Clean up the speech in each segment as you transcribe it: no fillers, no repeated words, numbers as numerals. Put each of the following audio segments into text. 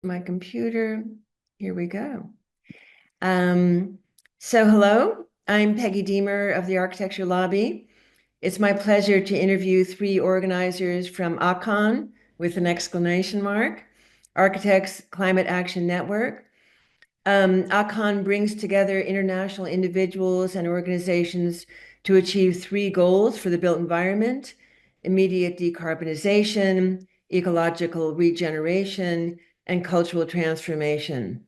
my computer. Here we go. Hello, I'm Peggy Deamer of the Architecture Lobby. It's my pleasure to interview three organizers from ACON with an exclamation mark, Architects Climate Action Network. ACON brings together international individuals and organizations to achieve three goals for the built environment: immediate decarbonization, ecological regeneration, and cultural transformation.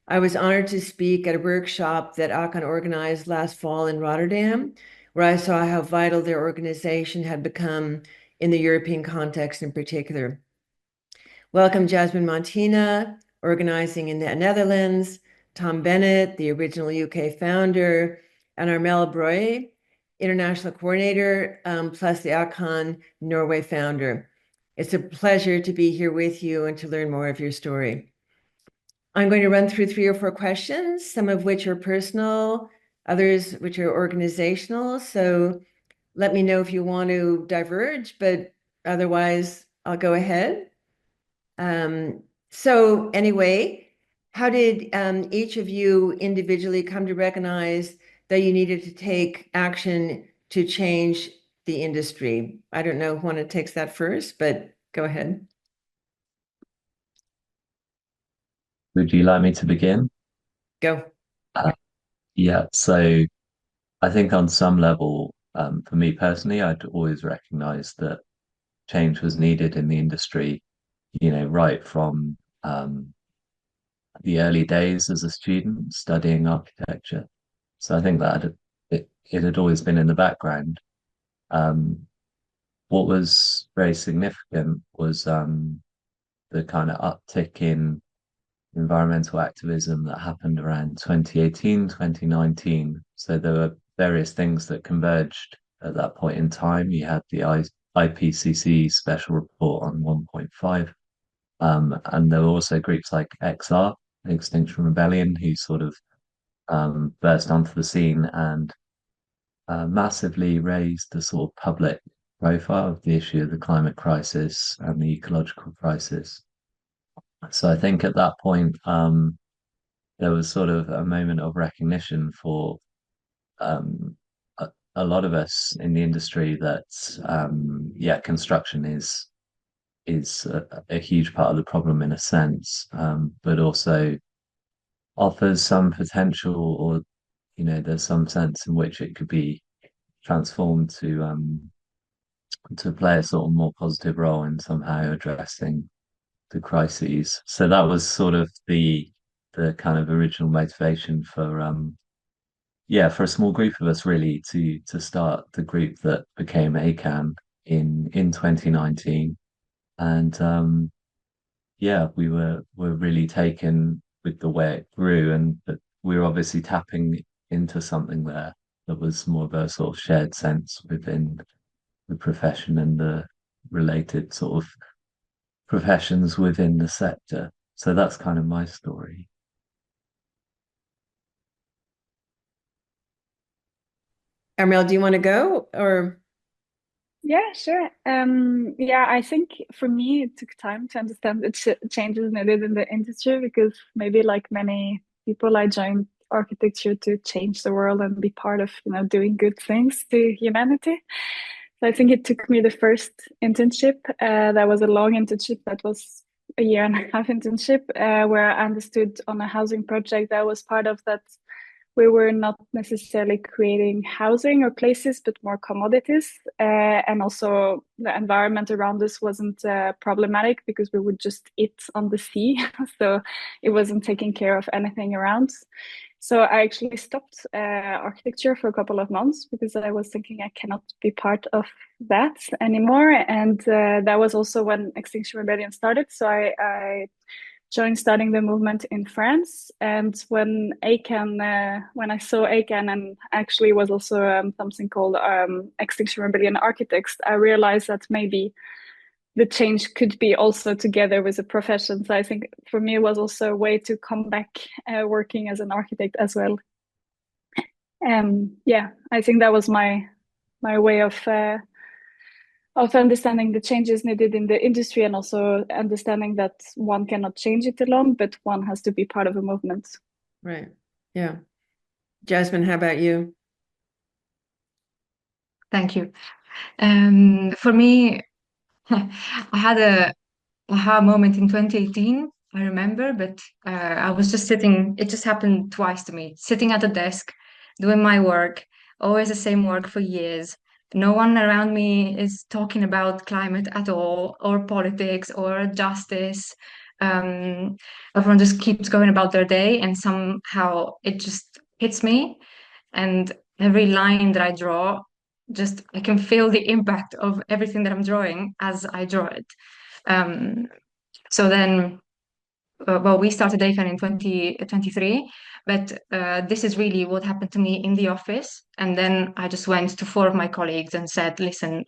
I was honored to speak at a workshop that ACON organized last fall in Rotterdam, where I saw how vital their organization had become in the European context in particular. Welcome, Jasmine Montina, organizing in the Netherlands, Tom Bennett, the original UK founder, and Armelle Breuil, international coordinator, plus the ACON Norway founder. It's a pleasure to be here with you and to learn more of your story. I'm going to run through 3 or 4 questions, some of which are personal, others which are organizational. So let me know if you want to diverge, but otherwise I'll go ahead. So anyway, how did each of you individually come to recognize that you needed to take action to change the industry? I don't know who one takes that first, but go ahead. Would you like me to begin? Go. Uh, yeah, so I think on some level, for me personally, I'd always recognized that change was needed in the industry, right from the early days as a student studying architecture. So I think that it had always been in the background. Um, what was very significant was the kind of uptick in environmental activism that happened around 2018, 2019. So there were various things that converged at that point in time. You had the IPCC special report on 1.5. And there were also groups like XR, Extinction Rebellion, who sort of burst onto the scene and massively raised the sort of public profile of the issue of the climate crisis and the ecological crisis. So I think at that point, there was sort of a moment of recognition for um, a lot of us in the industry that yeah, construction is a huge part of the problem in a sense, but also offers some potential, or there's some sense in which it could be transformed to play a sort of more positive role in somehow addressing the crises. So that was sort of the kind of original motivation for yeah, for a small group of us really to start the group that became ACAN in 2019. And yeah, we were really taken with the way it grew, and that we were obviously tapping into something there that was more of a sort of shared sense within the profession and the related sort of professions within the sector. So that's kind of my story. Armelle, do you want to go or? Yeah, sure. Yeah, I think for me, it took time to understand the changes needed in the industry because maybe like many people, I joined architecture to change the world and be part of, doing good things to humanity. So I think it took me the first internship. That was a long internship. That was a year and a half internship, where I understood on a housing project that I was part of that we were not necessarily creating housing or places, but more commodities. And also the environment around us wasn't problematic because we would just eat on the sea. So it wasn't taking care of anything around. So I actually stopped architecture for a couple of months because I was thinking I cannot be part of that anymore. And that was also when Extinction Rebellion started. So I joined starting the movement in France. And when when I saw ACAN and actually was also something called Extinction Rebellion Architects, I realized that maybe the change could be also together with a profession. So I think for me, it was also a way to come back working as an architect as well. Yeah, I think that was my way of Also understanding the changes needed in the industry and also understanding that one cannot change it alone, but one has to be part of a movement. Right. Yeah. Jasmine, how about you? Thank you. For me, I had a aha moment in 2018, I remember, but I was just sitting, it just happened twice to me, sitting at a desk, doing my work, always the same work for years. No one around me is talking about climate at all, or politics, or justice. Um, Everyone just keeps going about their day, and somehow it just hits me. And every line that I draw, just I can feel the impact of everything that I'm drawing as I draw it. Um, so then, well, we started AFAN in 2023, but this is really what happened to me in the office. And then I just went to four of my colleagues and said, listen,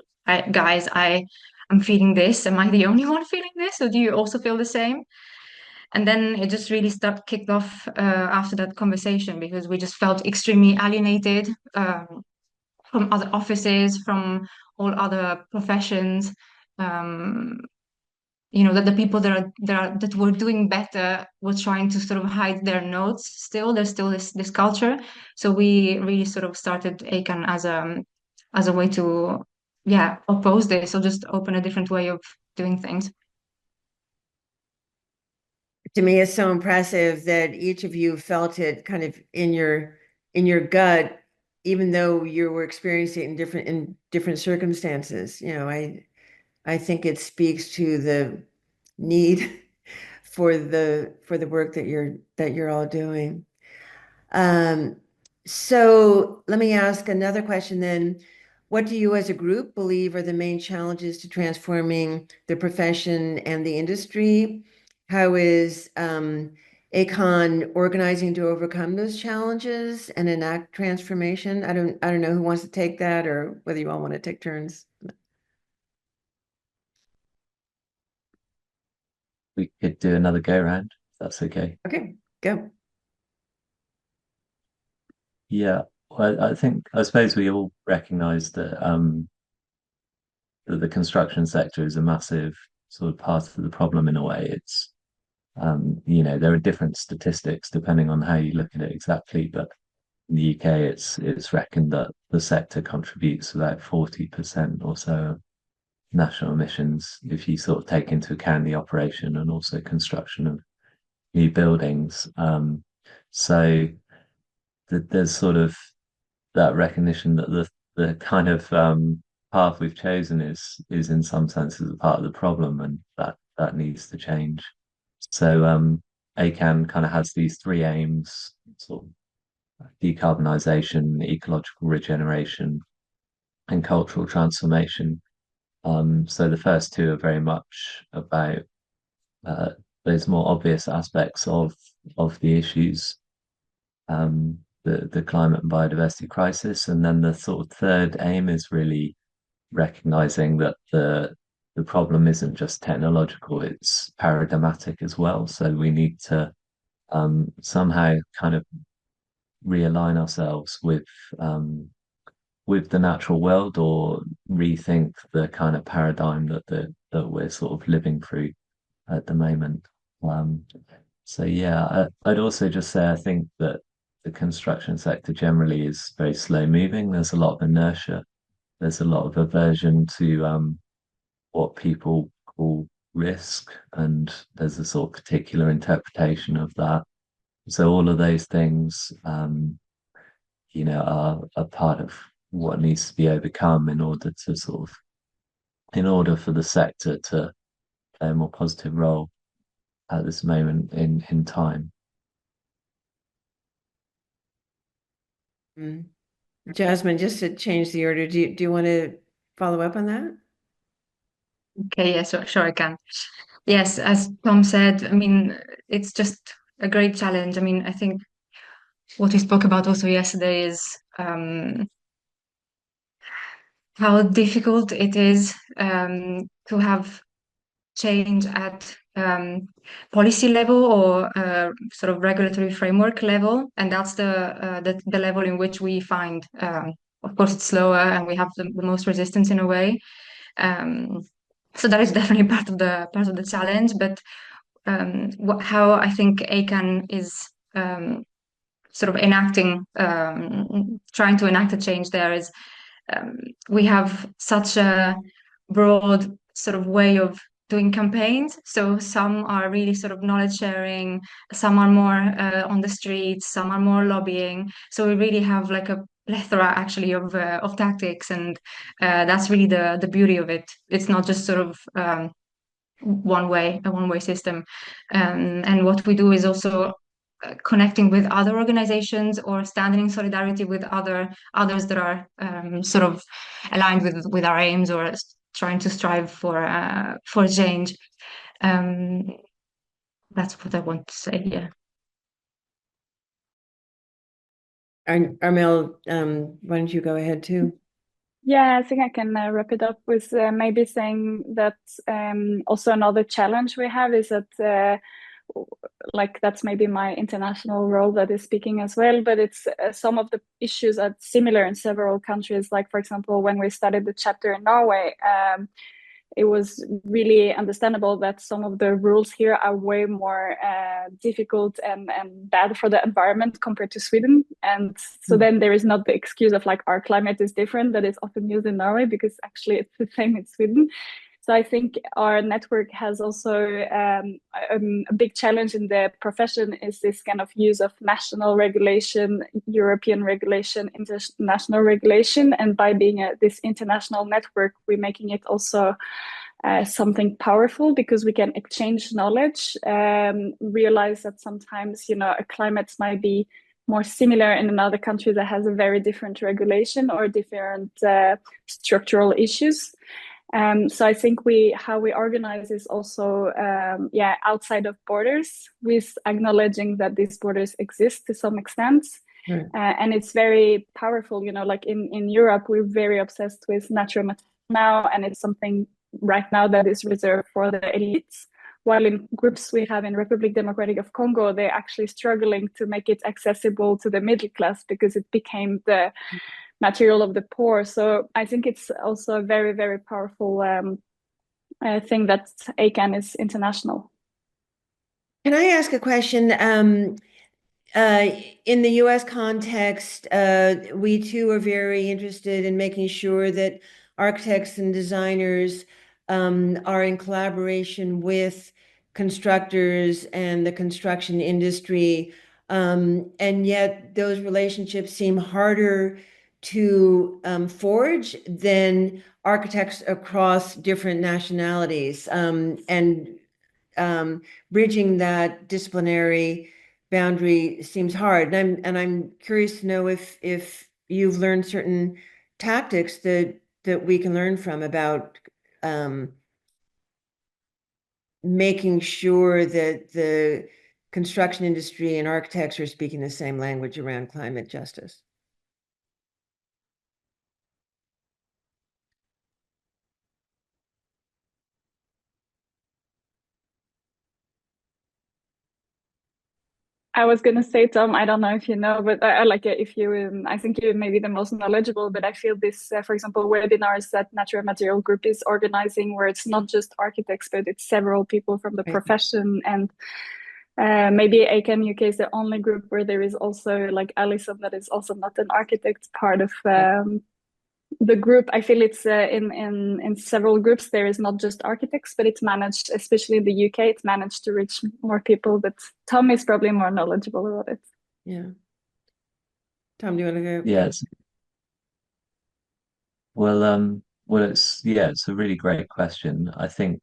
guys, I'm feeling this. Am I the only one feeling this? Or do you also feel the same? And then it just really kicked off after that conversation because we just felt extremely alienated from other offices, from all other professions. Um, that the people that were doing better were trying to sort of hide their notes still. There's still this culture. So we really sort of started ACAN as a way to oppose this or just open a different way of doing things. To me, it's so impressive that each of you felt it kind of in your gut, even though you were experiencing it in different circumstances. I think it speaks to the need for the work that you're all doing. Um, so let me ask another question then. What do you as a group believe are the main challenges to transforming the profession and the industry? How is ACON organizing to overcome those challenges and enact transformation? I don't know who wants to take that or whether you all want to take turns. We could do another go round, if that's okay. Okay, go. Yeah, well, I suppose we all recognise that the construction sector is a massive sort of part of the problem in a way. It's there are different statistics depending on how you look at it exactly, but in the UK, it's reckoned that the sector contributes about 40% or so of national emissions if you sort of take into account the operation and also construction of new buildings. So there's sort of that recognition that the kind of path we've chosen is in some senses a part of the problem, and that needs to change. So ACAN kind of has these three aims: sort of decarbonisation, ecological regeneration, and cultural transformation. So the first two are very much about uh, those more obvious aspects of the issues, the climate and biodiversity crisis, and then the sort of third aim is really recognizing that the problem isn't just technological; it's paradigmatic as well. So we need to somehow kind of realign ourselves with the natural world or rethink the kind of paradigm that we're sort of living through at the moment. Um, so yeah, I'd also just say I think that the construction sector generally is very slow moving. There's a lot of inertia. There's a lot of aversion to what people call risk, and there's a sort of particular interpretation of that. So all of those things, are part of what needs to be overcome in order to in order for the sector to play a more positive role at this moment in time. Mm. Jasmine, just to change the order, do you want to follow up on that? Okay, yes, sure I can. Yes, as Tom said, I mean, it's just a great challenge. I mean, I think what we spoke about also yesterday is how difficult it is to have change at policy level or sort of regulatory framework level, and that's the level in which we find. Of course, it's slower, and we have the most resistance in a way. Um, so that is definitely part of the challenge. But how I think ACAN is sort of trying to enact a change there is um, we have such a broad sort of way of doing campaigns. So some are really sort of knowledge sharing, some are more on the streets, some are more lobbying. So we really have like a plethora actually of tactics, and that's really the beauty of it. It's not just sort of a one-way system. And what we do is also connecting with other organizations or standing in solidarity with others that are sort of aligned with our aims or trying to strive for change. Um, that's what I want to say. Yeah. Armelle, why don't you go ahead too? Yeah, I think I can wrap it up with maybe saying that also another challenge we have is that like that's maybe my international role that is speaking as well, but it's some of the issues are similar in several countries. Like for example, when we started the chapter in Norway, it was really understandable that some of the rules here are way more difficult and bad for the environment compared to Sweden. And so then there is not the excuse of like our climate is different that is often used in Norway, because actually it's the same in Sweden. So I think our network has also a big challenge in the profession is this kind of use of national regulation, European regulation, international regulation. And by being this international network, we're making it also something powerful, because we can exchange knowledge, realize that sometimes, a climate might be more similar in another country that has a very different regulation or different structural issues. So I think how we organize is also outside of borders, with acknowledging that these borders exist to some extent. Right. And it's very powerful, like in Europe, we're very obsessed with natural materials now, and it's something right now that is reserved for the elites. While in groups we have in Republic Democratic of Congo, they're actually struggling to make it accessible to the middle class, because it became the material of the poor. So I think it's also a very, very powerful thing that ACAN is international. Can I ask a question? In the US context, we too are very interested in making sure that architects and designers are in collaboration with constructors and the construction industry. And yet those relationships seem harder to forge than architects across different nationalities. And bridging that disciplinary boundary seems hard. And I'm curious to know if you've learned certain tactics that we can learn from about making sure that the construction industry and architects are speaking the same language around climate justice. I was going to say, Tom, I don't know if you know, but I like it if you, I think you may be the most knowledgeable, but I feel this, for example, webinars that Natural Material Group is organizing, where it's not just architects, but it's several people from the profession. And maybe ACAN UK is the only group where there is also like Alison, that is also not an architect, part of the group. I feel it's in several groups there is not just architects, but it's managed, especially in the UK, it's managed to reach more people. But Tom is probably more knowledgeable about it. Yeah. Tom, do you want to go? Yeah, it's a really great question. I think,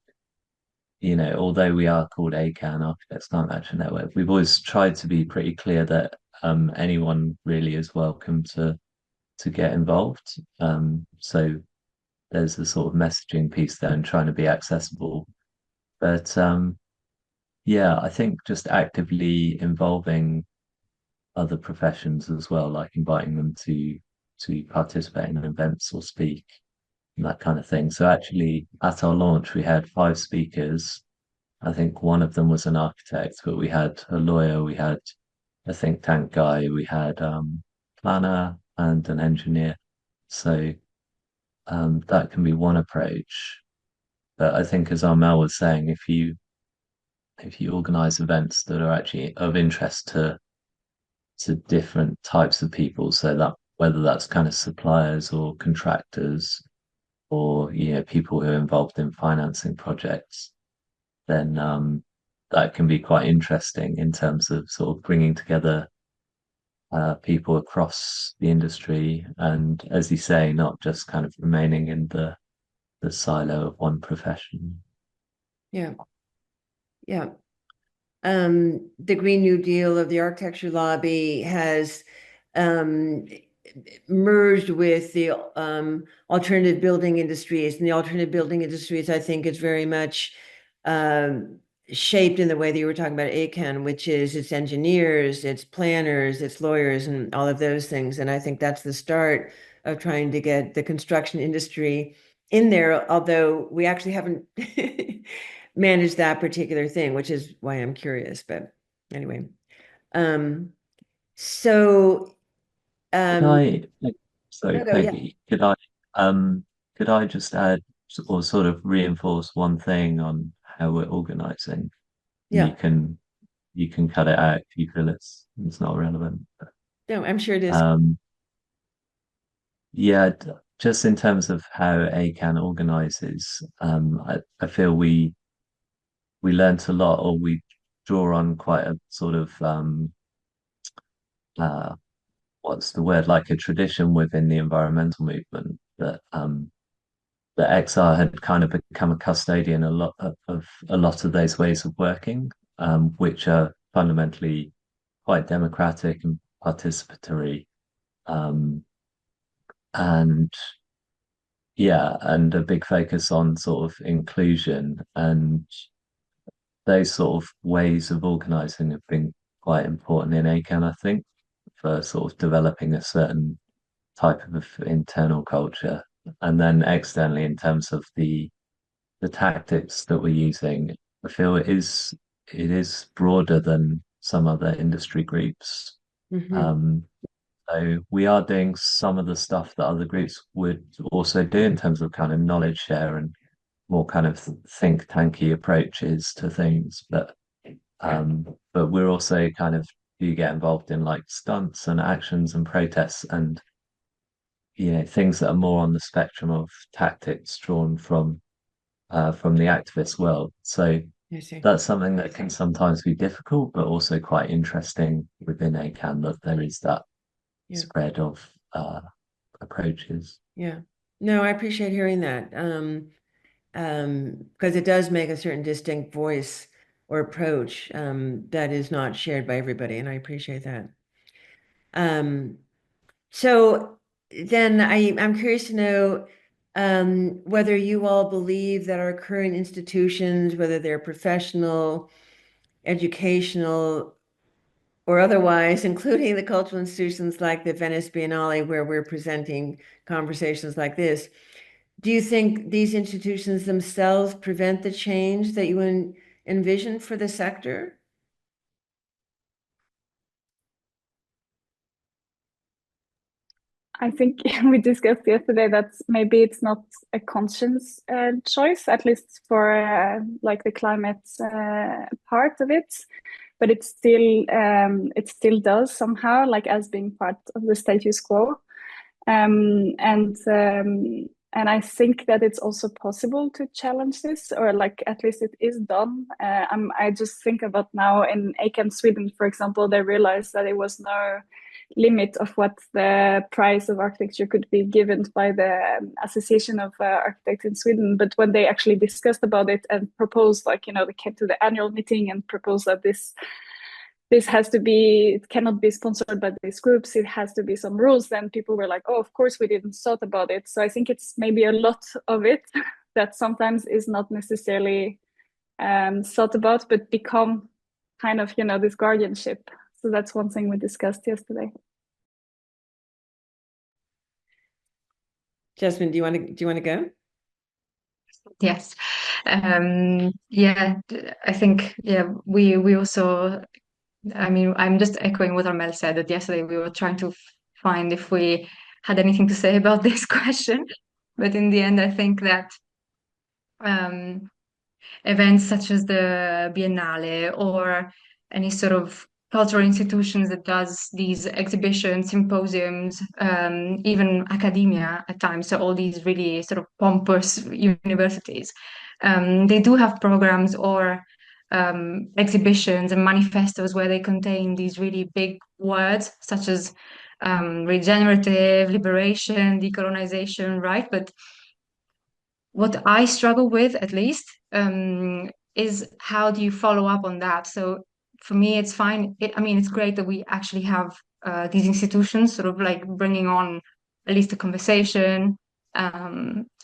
although we are called ACAN, Architects Climate Action Network, we've always tried to be pretty clear that anyone really is welcome to get involved. So there's a sort of messaging piece there and trying to be accessible. But yeah, I think just actively involving other professions as well, like inviting them to participate in events or speak and that kind of thing. So actually, at our launch, we had 5 speakers. I think one of them was an architect, but we had a lawyer, we had a think tank guy, we had planner and an engineer. So that can be one approach. But I think, as Armelle was saying, if you organize events that are actually of interest to different types of people, so that whether that's kind of suppliers or contractors or people who are involved in financing projects, then that can be quite interesting in terms of sort of bringing together people across the industry, and as you say, not just kind of remaining in the silo of one profession. Yeah. Yeah. The Green New Deal of the architecture lobby has um, merged with the alternative building industries. And the alternative building industries, I think, is very much um, shaped in the way that you were talking about ACAN, which is it's engineers, it's planners, it's lawyers, and all of those things. And I think that's the start of trying to get the construction industry in there, although we actually haven't managed that particular thing, which is why I'm curious. But anyway, um, so Could um, I, so no, go, yeah, Peggy, could I just add or sort of reinforce one thing on how we're organizing? And yeah. you can cut it out if you feel it's not relevant. No, I'm sure it is. Um, yeah, just in terms of how ACAN organizes, I feel we learnt a lot, or we draw on quite a sort of uh, what's the word, like a tradition within the environmental movement that XR had kind of become a custodian of a lot of those ways of working, which are fundamentally quite democratic and participatory, um, and yeah, and a big focus on sort of inclusion, and those sort of ways of organizing have been quite important in ACAN, I think, for sort of developing a certain type of internal culture. And then externally, in terms of the tactics that we're using, I feel it is broader than some other industry groups. Hmm. Um, so we are doing some of the stuff that other groups would also do in terms of kind of knowledge share and more kind of think tanky approaches to things. But we're also kind of do get involved in like stunts and actions and protests and things that are more on the spectrum of tactics drawn from the activist world. So I see. that's something that can sometimes be difficult, but also quite interesting within ACAN, that there is that Yeah. spread of approaches. Yeah. No, I appreciate hearing that. Because it does make a certain distinct voice or approach that is not shared by everybody, and I appreciate that. Um, so then I'm curious to know whether you all believe that our current institutions, whether they're professional, educational, or otherwise, including the cultural institutions like the Venice Biennale, where we're presenting conversations like this, do you think these institutions themselves prevent the change that you envision for the sector? I think we discussed yesterday that maybe it's not a conscious choice, at least for like the climate part of it, but it still does somehow, like as being part of the status quo. Um, and um, and I think that it's also possible to challenge this, or like at least it is done. I just think about now in ACAM Sweden, for example, they realized that it was no limit of what the price of architecture could be given by the Association of Architects in Sweden. But when they actually discussed about it and proposed, like, they came to the annual meeting and proposed that this has to be, it cannot be sponsored by these groups, it has to be some rules, then people were like, oh, of course we didn't thought about it. So I think it's maybe a lot of it that sometimes is not necessarily thought about, but become kind of, this guardianship. So that's one thing we discussed yesterday. Jasmine, do you want to go? Yes. Yeah, I think, yeah, we also, I mean, I'm just echoing what Armelle said, that yesterday we were trying to find if we had anything to say about this question. But in the end, I think that um, events such as the Biennale or any sort of cultural institutions that does these exhibitions, symposiums, even academia at times, so all these really sort of pompous universities, they do have programs or exhibitions and manifestos where they contain these really big words such as regenerative, liberation, decolonization, right? But what I struggle with, at least, is how do you follow up on that? So for me, it's fine. I mean, it's great that we actually have these institutions sort of like bringing on at least a conversation.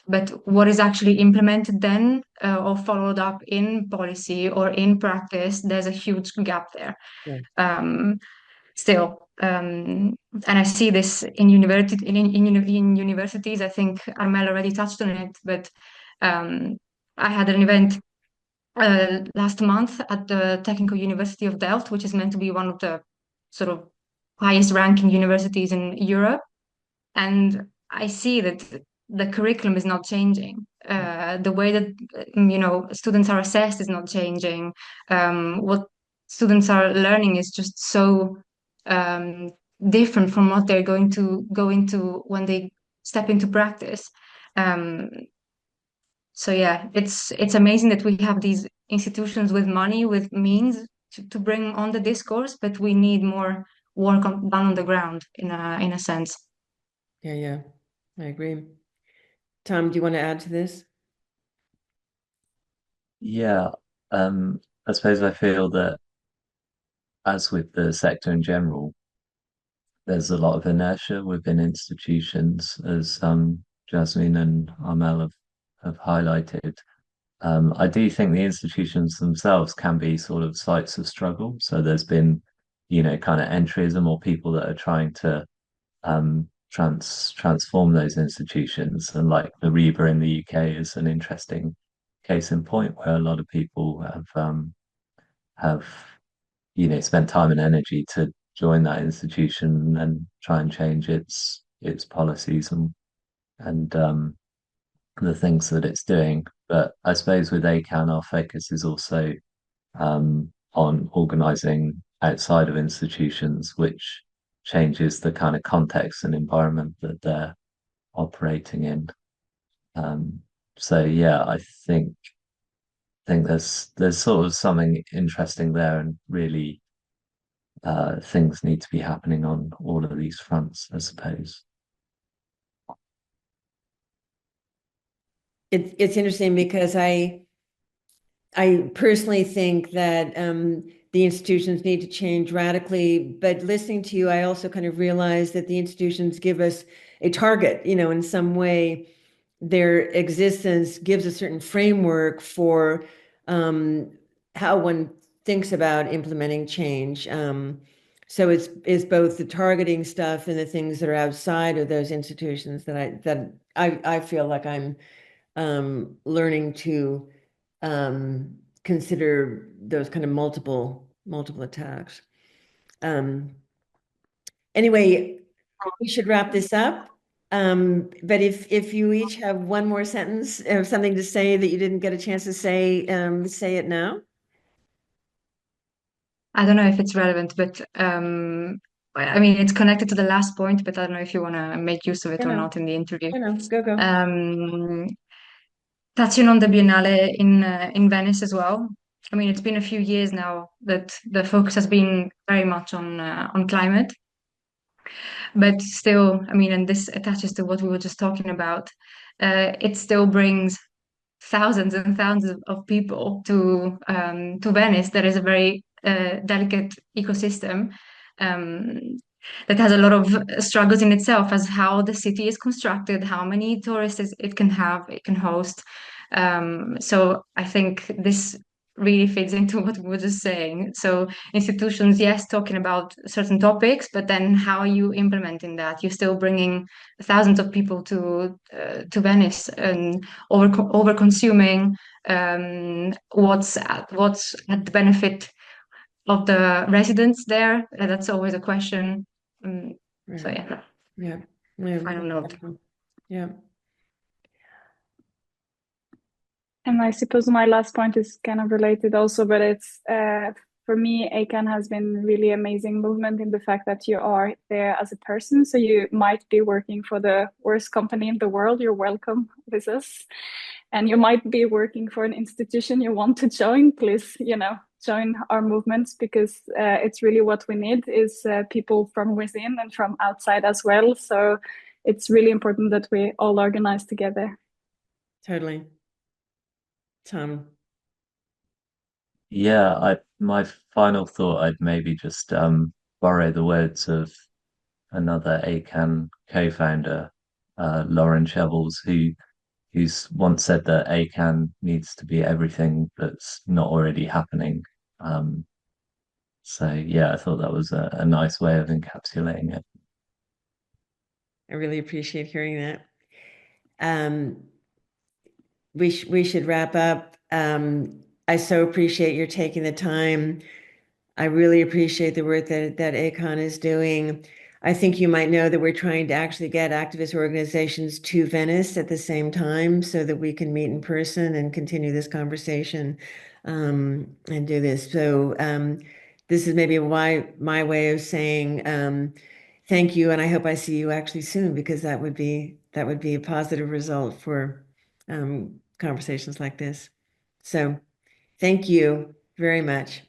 But what is actually implemented then or followed up in policy or in practice, there's a huge gap there. Yeah. Um, still. And I see this in in universities. I think Armelle already touched on it, but um, I had an event last month at the Technical University of Delft, which is meant to be one of the sort of highest ranking universities in Europe. And I see that the curriculum is not changing. The way that students are assessed is not changing. What students are learning is just so um, different from what they're going to go into when they step into practice. Um, so yeah, it's amazing that we have these institutions with money, with means to bring on the discourse, but we need more work done on the ground in a sense. Yeah, I agree. Tom, do you want to add to this? Yeah, I suppose I feel that, as with the sector in general, there's a lot of inertia within institutions, as Jasmine and Armel have highlighted. I do think the institutions themselves can be sort of sites of struggle. So there's been, kind of entryism or people that are trying to transform those institutions. And like the Reba in the UK is an interesting case in point where a lot of people have spent time and energy to join that institution and try and change its policies and the things that it's doing. But I suppose with ACAN, our focus is also on organizing outside of institutions, which changes the kind of context and environment that they're operating in. Um, so yeah, I think there's sort of something interesting there, and really things need to be happening on all of these fronts, I suppose. It's interesting because I personally think that the institutions need to change radically. But listening to you, I also kind of realize that the institutions give us a target, in some way. Their existence gives a certain framework for how one thinks about implementing change. So it's both the targeting stuff and the things that are outside of those institutions that I feel like I'm learning to consider those kind of multiple attacks. Um, anyway, we should wrap this up. But if you each have one more sentence or something to say that you didn't get a chance to say it now. I don't know if it's relevant, but I mean, it's connected to the last point, but I don't know if you want to make use of it I or know, not in the interview. I know. Go. Um, touching on the Biennale in Venice as well. I mean, it's been a few years now that the focus has been very much on climate, but still, I mean, and this attaches to what we were just talking about. It still brings thousands and thousands of people to Venice. That is a very delicate ecosystem um, that has a lot of struggles in itself, as how the city is constructed, how many tourists it can have, it can host. So I think this really fits into what we were just saying. So institutions, yes, talking about certain topics, but then how are you implementing that? You're still bringing thousands of people to Venice and over consuming. What's at the benefit of the residents there? That's always a question. So Right. yeah, Yeah. Yeah. final note. Yeah. And I suppose my last point is kind of related also, but it's for me, ACAN has been really amazing movement in the fact that you are there as a person. So you might be working for the worst company in the world. You're welcome with us. And you might be working for an institution you want to join. Please, join our movements, because it's really what we need is people from within and from outside as well. So it's really important that we all organize together. Totally. Tom. Yeah, my final thought, I'd maybe just borrow the words of another ACAN co-founder, Lauren Shovels, who's once said that ACAN needs to be everything that's not already happening. Um, so yeah, I thought that was a nice way of encapsulating it. I really appreciate hearing that. We should wrap up. I so appreciate your taking the time. I really appreciate the work that ACON is doing. I think you might know that we're trying to actually get activist organizations to Venice at the same time so that we can meet in person and continue this conversation and do this. So this is maybe my way of saying thank you, and I hope I see you actually soon, because that would be a positive result for conversations like this. So thank you very much.